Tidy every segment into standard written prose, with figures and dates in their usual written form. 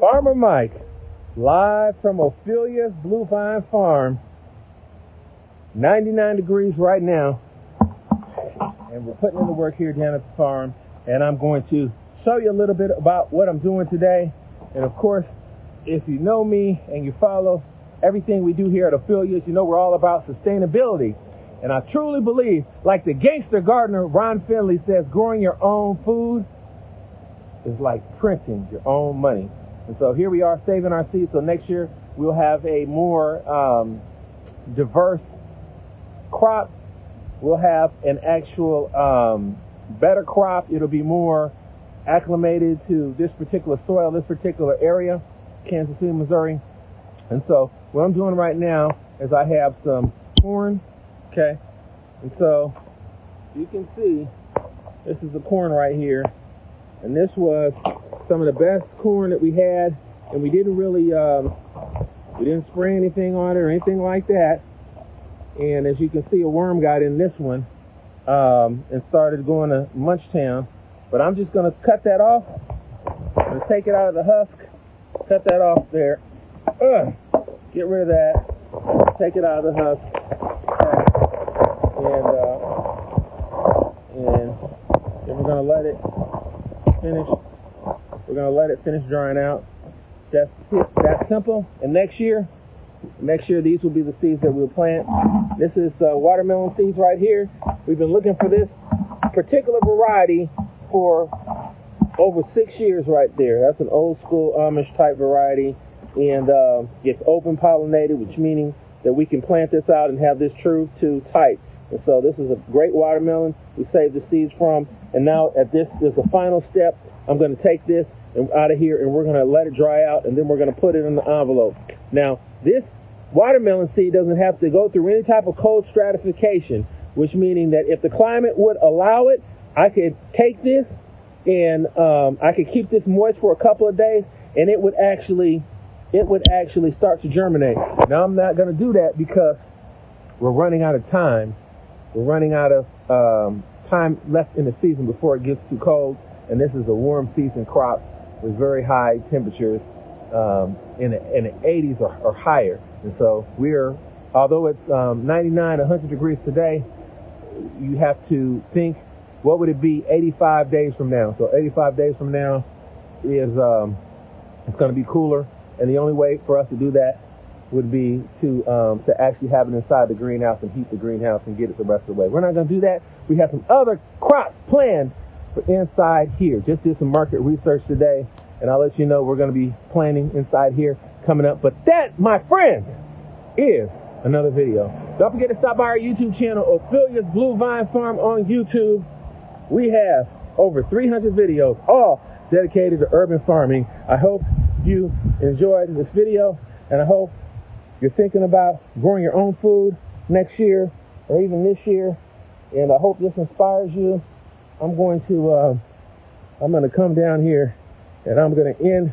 Farmer Mike, live from Ophelia's Blue Vine Farm. 99 degrees right now. And we're putting in the work here down at the farm. And I'm going to show you a little bit about what I'm doing today. And of course, if you know me and you follow everything we do here at Ophelia's, you know we're all about sustainability. And I truly believe, like the gangster gardener Ron Finley says, growing your own food is like printing your own money. And so here we are saving our seeds. So next year we'll have a more diverse crop. We'll have an actual better crop. It'll be more acclimated to this particular soil, this particular area, Kansas City, Missouri. And so what I'm doing right now is I have some corn, okay? And so you can see this is the corn right here. And this was some of the best corn that we had, and we didn't really, we didn't spray anything on it or anything like that. And as you can see, a worm got in this one and started going to Munchtown. But I'm just going to cut that off. I'm going to take it out of the husk, cut that off there. Get rid of that. Take it out of the husk. And then we're going to let it finish. We're going to let it finish drying out. That's simple. And next year, these will be the seeds that we'll plant. This is watermelon seeds right here. We've been looking for this particular variety for over 6 years right there. That's an old school Amish type variety. And it's open pollinated, which meaning that we can plant this out and have this true to type. And so this is a great watermelon we saved the seeds from. And now this is the final step. I'm going to take this out of here and we're going to let it dry out, and then we're going to put it in the envelope. Now, this watermelon seed doesn't have to go through any type of cold stratification, which meaning that if the climate would allow it, I could take this and I could keep this moist for a couple of days, and it would actually start to germinate. Now, I'm not going to do that because we're running out of time. We're running out of time left in the season before it gets too cold, and this is a warm season crop with very high temperatures in the 80s or higher. And so although it's 99, 100 degrees today, you have to think, what would it be 85 days from now? So 85 days from now is it's going to be cooler, and the only way for us to do that would be to actually have it inside the greenhouse and heat the greenhouse and get it the rest of the way. We're not going to do that. We have some other crops planned for inside here. Just did some market research today, and I'll let you know we're going to be planting inside here coming up. But that, my friends, is another video. Don't forget to stop by our YouTube channel, Ophelia's Blue Vine Farm on YouTube. We have over 300 videos, all dedicated to urban farming. I hope you enjoyed this video, and I hope you're thinking about growing your own food next year or even this year. And I hope this inspires you. I'm going to come down here and I'm going to end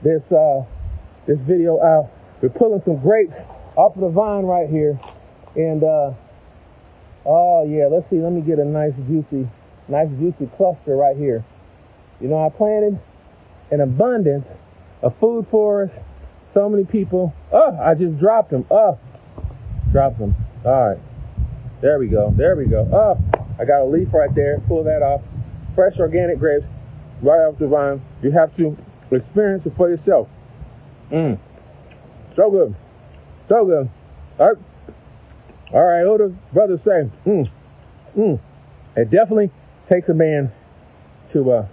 this video out. We're pulling some grapes off of the vine right here. And oh yeah, let's see. Let me get a nice juicy cluster right here. You know, I planted an abundance of food for us. So many people. Oh, I just dropped them. Oh, dropped them. All right. There we go. Oh, I got a leaf right there. Pull that off. Fresh organic grapes right off the vine. You have to experience it for yourself. So good. So good. All right. What do brothers say? It definitely takes a man to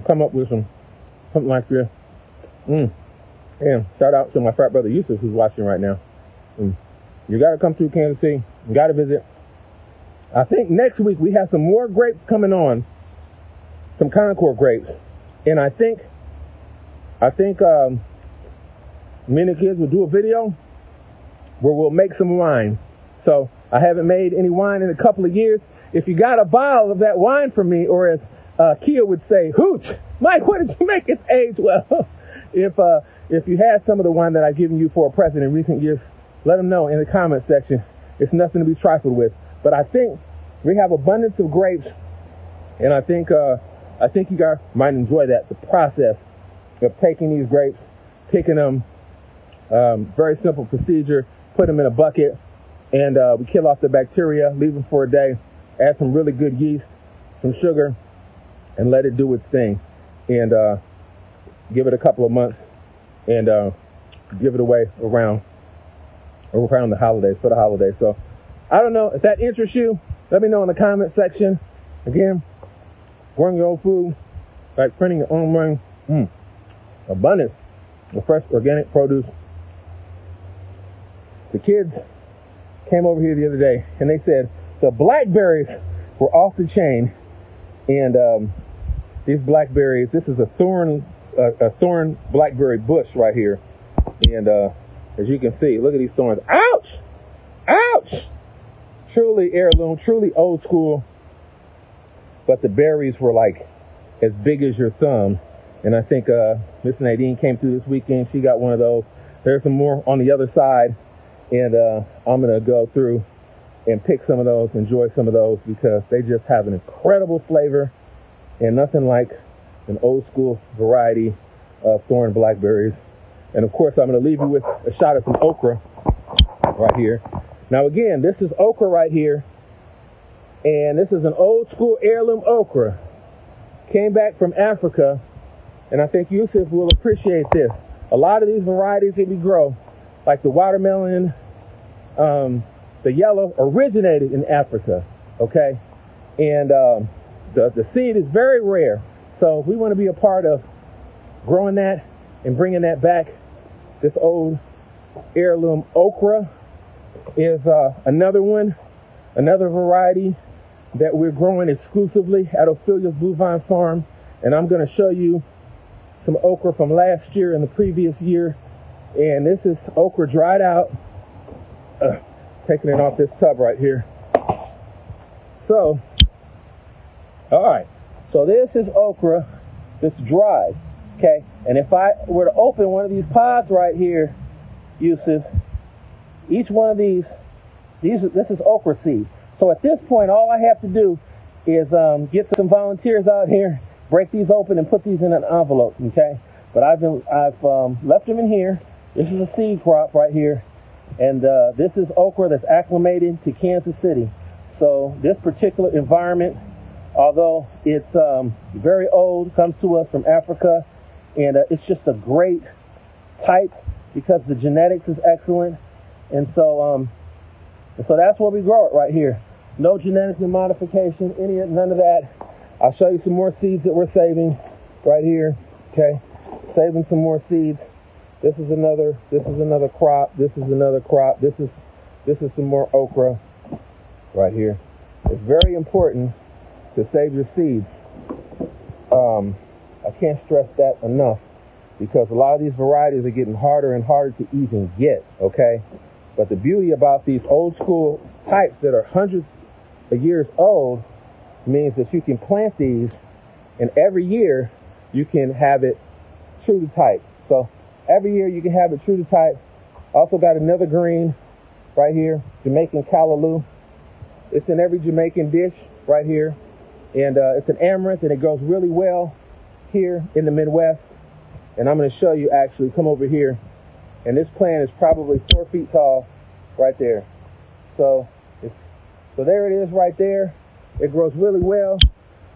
come up with something like this. And shout out to my frat brother Yusuf, who's watching right now. You got to come through Kansas City. You got to visit. I think next week we have some more grapes coming on, some Concord grapes, and I think me and the kids will do a video where we'll make some wine. So I haven't made any wine in a couple of years. If you got a bottle of that wine for me, or as Kia would say, hooch, Mike, what did you make? It's aged well. If you had some of the wine that I've given you for a present in recent years, let them know in the comment section. It's nothing to be trifled with. But I think we have abundance of grapes, and I think you guys might enjoy that, the process of taking these grapes, picking them. Very simple procedure. Put them in a bucket, and we kill off the bacteria, leave them for a day, add some really good yeast, some sugar, and let it do its thing. And give it a couple of months, and give it away around the holidays, for the holidays. So I don't know if that interests you. Let me know in the comment section. Again, growing your own food, like printing your own money, abundance of fresh organic produce. The kids came over here the other day and they said the blackberries were off the chain, and these blackberries, this is a thorn blackberry bush right here, and as you can see, look at these thorns. Ouch! Ouch! Truly heirloom, truly old school, but the berries were like as big as your thumb. And I think Miss Nadine came through this weekend. She got one of those. There's some more on the other side, and I'm gonna go through and pick some of those, enjoy some of those, because they just have an incredible flavor, and nothing like an old school variety of thorn blackberries. And of course, I'm gonna leave you with a shot of some okra right here. Now again, this is okra right here, and this is an old school heirloom okra. Came back from Africa, and I think Yusuf will appreciate this. A lot of these varieties that we grow, like the watermelon, the yellow, originated in Africa, okay? And the seed is very rare, so we want to be a part of growing that and bringing that back. This old heirloom okra is another variety that we're growing exclusively at Ophelia's Bluevine Farm. And I'm going to show you some okra from last year and the previous year. And this is okra dried out. Taking it off this tub right here. So, all right. So this is okra that's dried, okay? And if I were to open one of these pods right here, Yusuf, each one of this is okra seed. So at this point, all I have to do is get some volunteers out here, break these open, and put these in an envelope, okay? But I've left them in here. This is a seed crop right here, and this is okra that's acclimated to Kansas City. So this particular environment, although it's very old, comes to us from Africa, and it's just a great type because the genetics is excellent, and so that's where we grow it right here. No genetic modification, none of that. I'll show you some more seeds that we're saving right here. Okay, saving some more seeds. This is another crop. This is another crop. This is some more okra right here. It's very important to save your seeds. I can't stress that enough, because a lot of these varieties are getting harder and harder to even get. Okay. But the beauty about these old school types that are hundreds of years old means that you can plant these, and every year you can have it true to type. So every year you can have it true to type. Also got another green right here, Jamaican callaloo. It's in every Jamaican dish right here. And it's an amaranth, and it grows really well here in the Midwest. And I'm going to show you, actually, come over here. And this plant is probably 4 feet tall right there. So there it is right there. It grows really well.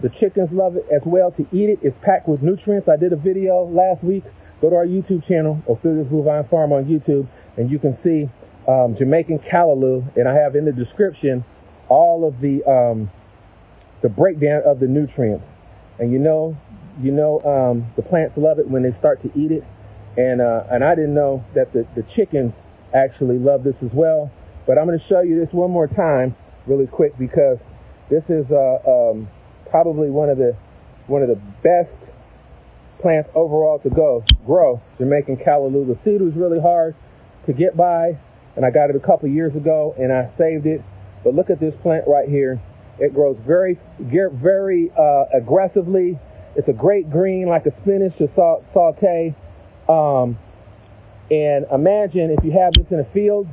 The chickens love it as well to eat it. It's packed with nutrients. I did a video last week. Go to our YouTube channel, Ophelia's Bluevine Farm on YouTube, and you can see Jamaican callaloo. And I have in the description all of the breakdown of the nutrients. And you know, the plants love it when they start to eat it. And I didn't know that the chickens actually love this as well. But I'm going to show you this one more time really quick, because this is probably one of the best plants overall to grow, Jamaican callaloo. The seed was really hard to get by, and I got it a couple years ago, and I saved it. But look at this plant right here. It grows very aggressively. It's a great green, like a spinach to saute. And imagine if you have this in a field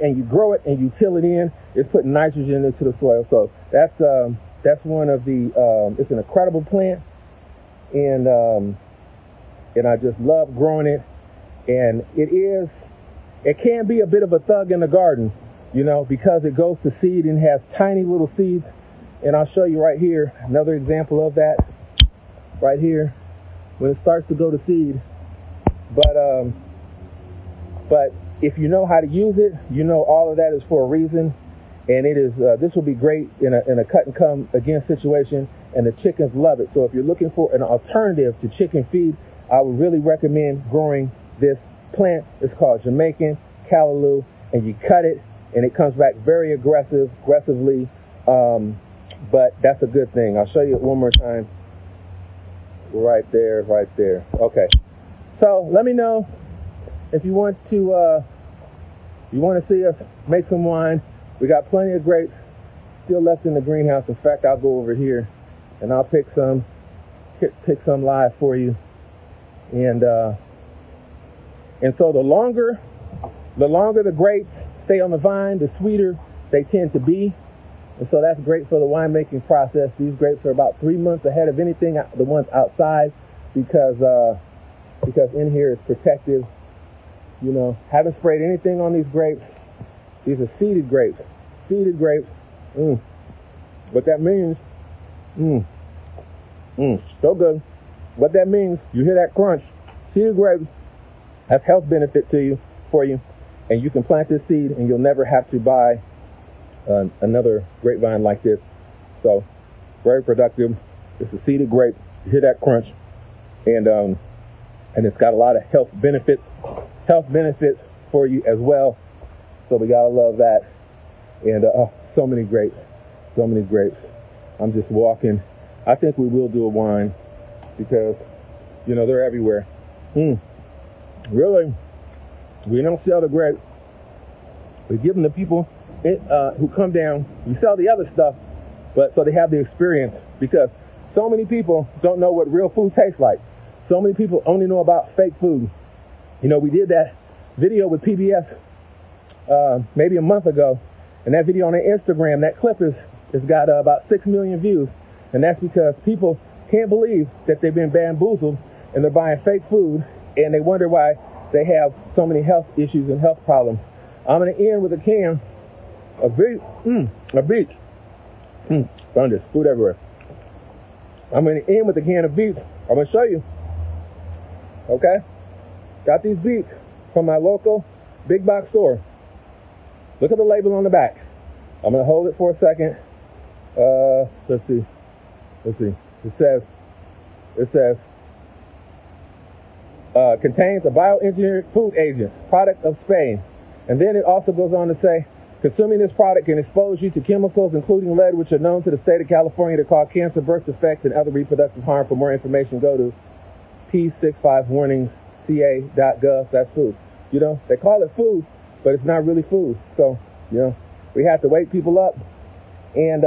and you grow it and you till it in, it's putting nitrogen into the soil. So that's one of the, it's an incredible plant. And and I just love growing it. And it can be a bit of a thug in the garden, you know, because it goes to seed and has tiny little seeds. And I'll show you right here another example of that right here when it starts to go to seed. But if you know how to use it, you know all of that is for a reason. And it is this will be great in a cut and come again situation, and the chickens love it. So if you're looking for an alternative to chicken feed, I would really recommend growing this plant. It's called Jamaican Callaloo, and you cut it and it comes back very aggressively, but that's a good thing. I'll show you it one more time. Right there. Okay, so let me know if you want to see us make some wine. We got plenty of grapes still left in the greenhouse. In fact, I'll go over here and I'll pick some live for you. And so the longer the grapes stay on the vine, the sweeter they tend to be. And so that's great for the winemaking process. These grapes are about 3 months ahead of anything, the ones outside, because in here it's protective. You know, haven't sprayed anything on these grapes. These are seeded grapes. What that means, so good. What that means, you hear that crunch. Seeded grapes have health benefit for you, and you can plant this seed and you'll never have to buy another grapevine like this. So very productive. It's a seeded grape. You hear that crunch, and it's got a lot of health benefits for you as well. So we gotta love that. And so many grapes. I'm just walking. I think we will do a wine because, you know, they're everywhere. Really, we don't sell the grapes. We give them to people who come down. We sell the other stuff, but so they have the experience, because so many people don't know what real food tastes like. So many people only know about fake food. You know, we did that video with PBS maybe a month ago, and that video on their Instagram, that clip has got about 6 million views, and that's because people can't believe that they've been bamboozled and they're buying fake food, and they wonder why they have so many health issues and health problems. I'm going to end with a can of beets. Found this food everywhere. I'm going to end with a can of beets. I'm going to show you. Okay? Got these beets from my local big box store. Look at the label on the back. I'm going to hold it for a second. Let's see. It says, contains a bioengineered food agent, product of Spain. And then it also goes on to say, consuming this product can expose you to chemicals, including lead, which are known to the state of California to cause cancer, birth defects, and other reproductive harm. For more information, go to p65warningsca.gov. That's food. You know, they call it food, but it's not really food. So, you know, we have to wake people up. And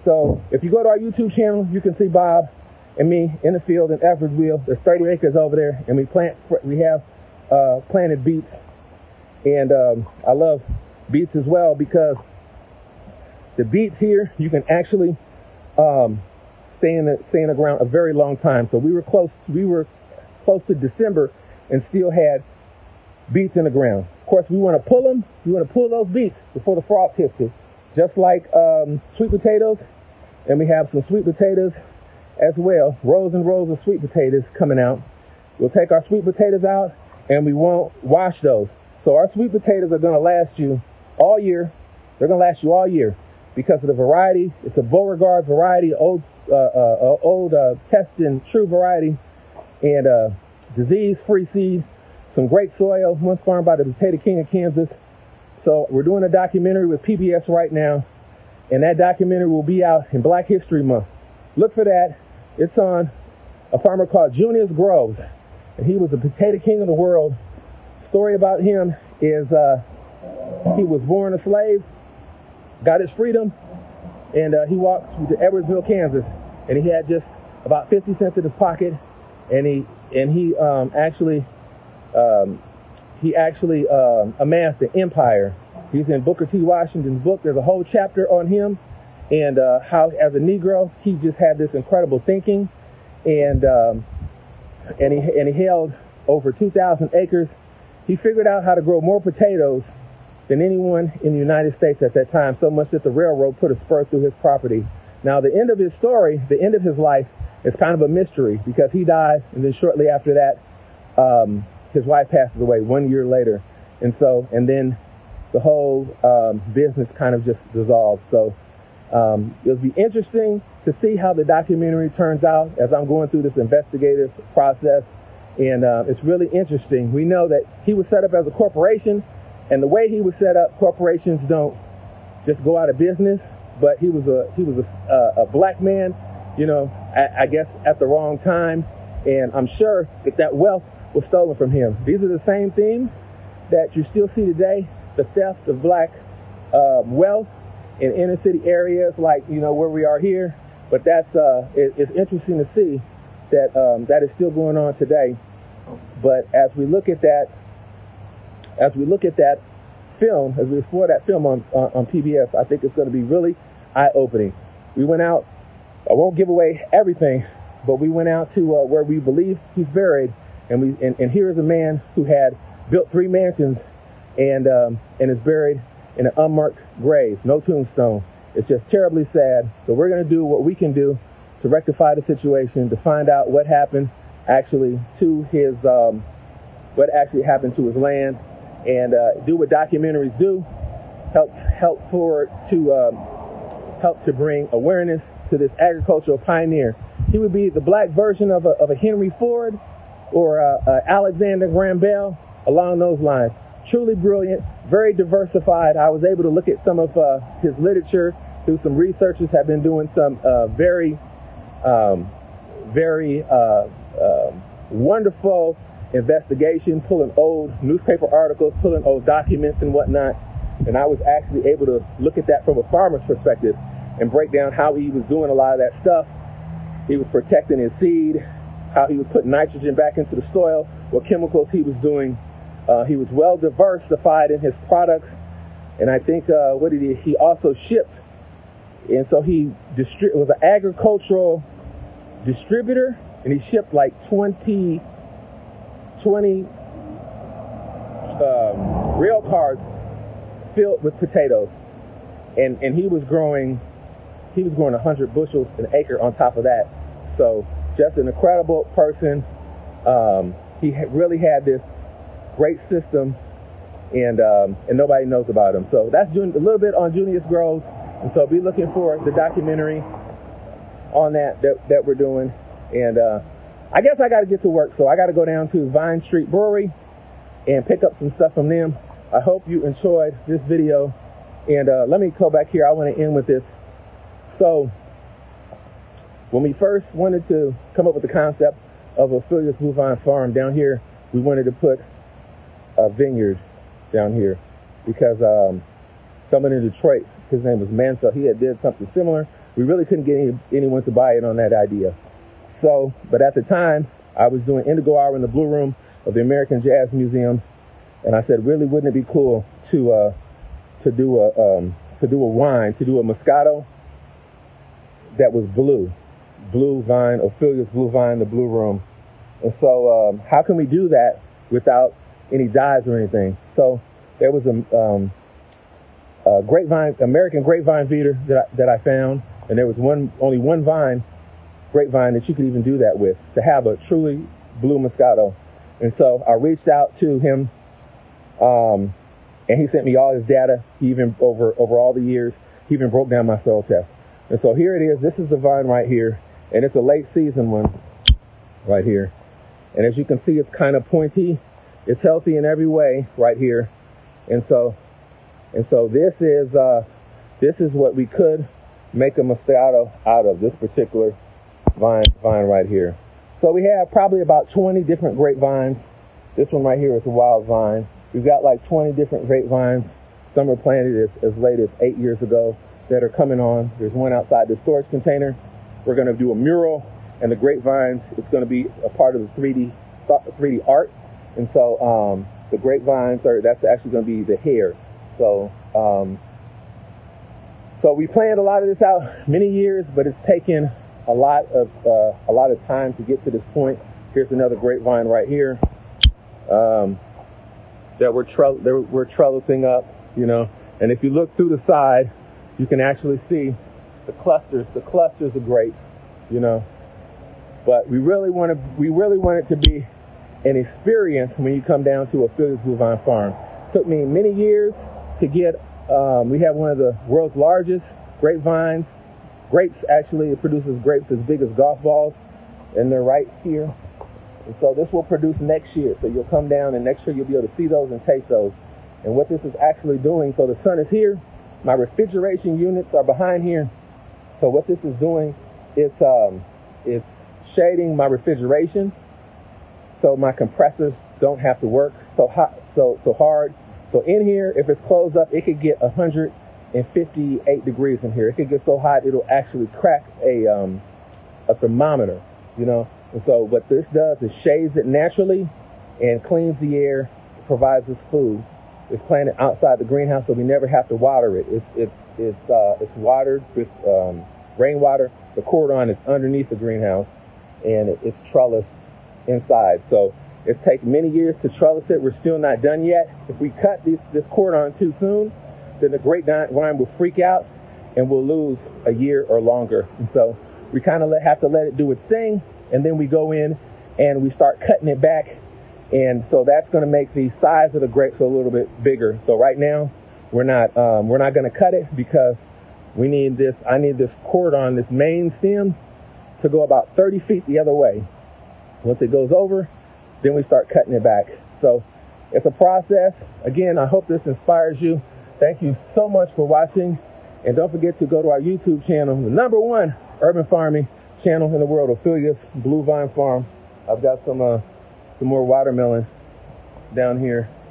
so if you go to our YouTube channel, you can see Bob and me in the field in Edwardsville. There's 30 acres over there, and we have planted beets. And I love beets as well, because the beets here, you can actually stay in the ground a very long time. So we were close to December and still had beets in the ground. Of course, we want to pull them. We want to pull those beets before the frost hits it, just like sweet potatoes. And we have some sweet potatoes as well, rows and rows of sweet potatoes coming out. We'll take our sweet potatoes out and we won't wash those. So our sweet potatoes are going to last you all year. They're going to last you all year because of the variety. It's a Beauregard variety, old test and true variety, and disease-free seed. Some great soil, once farmed by the Potato King of Kansas. So we're doing a documentary with PBS right now, and that documentary will be out in Black History Month. Look for that. It's on a farmer called Junius Groves, and he was the Potato King of the world. Story about him is he was born a slave, got his freedom, and he walked to Edwardsville, Kansas, and he had just about 50 cents in his pocket, and he actually amassed an empire. He's in Booker T. Washington's book. There's a whole chapter on him, and how as a Negro he just had this incredible thinking, and and he held over 2,000 acres. He figured out how to grow more potatoes than anyone in the United States at that time, so much that the railroad put a spur through his property. Now, the end of his story, the end of his life, is kind of a mystery because he dies, and then shortly after that, his wife passes away 1 year later. And then the whole business kind of just dissolved. So it'll be interesting to see how the documentary turns out as I'm going through this investigative process. And it's really interesting. We know that he was set up as a corporation, and the way he was set up, corporations don't just go out of business. But he was a black man, you know, I guess at the wrong time, and I'm sure that wealth was stolen from him. These are the same things that you still see today: the theft of black wealth in inner city areas, like, you know, where we are here. But that's it's interesting to see that that is still going on today. But as we look at that film, as we explore that film on PBS, I think it's going to be really eye-opening. We went out, I won't give away everything, but we went out to where we believe he's buried, and here is a man who had built 3 mansions and is buried in an unmarked grave, no tombstone. It's just terribly sad. So we're going to do what we can do to rectify the situation, to find out what happened actually to his land, and do what documentaries do, help to bring awareness to this agricultural pioneer. He would be the black version of a Henry Ford or Alexander Graham Bell, along those lines. Truly brilliant, very diversified. I was able to look at some of his literature through some researchers have been doing some very wonderful investigation, pulling old newspaper articles, pulling old documents and whatnot. And I was actually able to look at that from a farmer's perspective and break down how he was doing a lot of that stuff. He was protecting his seed, how he was putting nitrogen back into the soil, what chemicals he was doing. He was well diversified in his products. And I think he also shipped. And so he was an agricultural distributor, and he shipped like 20 rail cars filled with potatoes, and he was growing 100 bushels an acre on top of that. So just an incredible person. He really had this great system, and nobody knows about him. So that's a little bit on Junius Groves, and so be looking for the documentary on that we're doing. And I guess I got to get to work, so I got to go down to Vine Street Brewery and pick up some stuff from them. I hope you enjoyed this video, and let me go back here. I want to end with this. So when we first wanted to come up with the concept of Ophelia's Blue Vine Farm down here, we wanted to put a vineyard down here because someone in Detroit, his name was Mansell, he had did something similar. We really couldn't get anyone to buy in on that idea. So, but at the time, I was doing Indigo Hour in the Blue Room of the American Jazz Museum, and I said, really, wouldn't it be cool to do a wine, to do a Moscato that was blue vine, Ophelia's Blue Vine, the Blue Room. And so, how can we do that without any dyes or anything? So there was a grapevine, American grapevine feeder that I found, and there was only one grapevine that you could even do that with, to have a truly blue Moscato. And so I reached out to him, and he sent me all his data. He even over all the years, he even broke down my soil test. And so here it is. This is the vine right here, and it's a late season one right here. And as you can see, it's kind of pointy. It's healthy in every way right here. And so this is what we could make a Moscato out of, this particular vine right here. So we have probably about 20 different grapevines. This one right here is a wild vine. We've got like 20 different grapevines. Some were planted as late as 8 years ago that are coming on. There's one outside the storage container. We're going to do a mural, and the grapevines, it's going to be a part of the 3D art. And so the grapevines that's actually going to be the hair. So we planned a lot of this out many years, but it's taken a lot of time to get to this point. Here's another grapevine right here that we're trellising up, you know. And if you look through the side, you can actually see the clusters of grapes, you know. But we really want it to be an experience when you come down to Ophelia's Blue Vine Farm. It took me many years to get. We have one of the world's largest grapevines. Grapes, actually, it produces grapes as big as golf balls, and they're right here. And so this will produce next year. So you'll come down, and next year you'll be able to see those and taste those. And what this is actually doing, so the sun is here. My refrigeration units are behind here. So what this is doing, it's shading my refrigeration, so my compressors don't have to work so hard. So in here, if it's closed up, it could get 158 degrees in here. It could get so hot it'll actually crack a thermometer, you know. And so what this does is shades it naturally and cleans the air, provides us food. It's planted outside the greenhouse, so we never have to water it. It's watered with rainwater. The cordon is underneath the greenhouse, and it's trellised inside. So it's taken many years to trellis it. We're still not done yet. If we cut this cordon too soon, then the grapevine will freak out, and we'll lose a year or longer. And so we kind of have to let it do its thing, and then we go in and we start cutting it back. And so that's going to make the size of the grapes a little bit bigger. So right now we're not going to cut it because I need this cordon, this main stem, to go about 30 feet the other way. Once it goes over, then we start cutting it back. So it's a process. Again, I hope this inspires you. Thank you so much for watching. And don't forget to go to our YouTube channel, the #1 urban farming channel in the world, Ophelia's Blue Vine Farm. I've got some more watermelon down here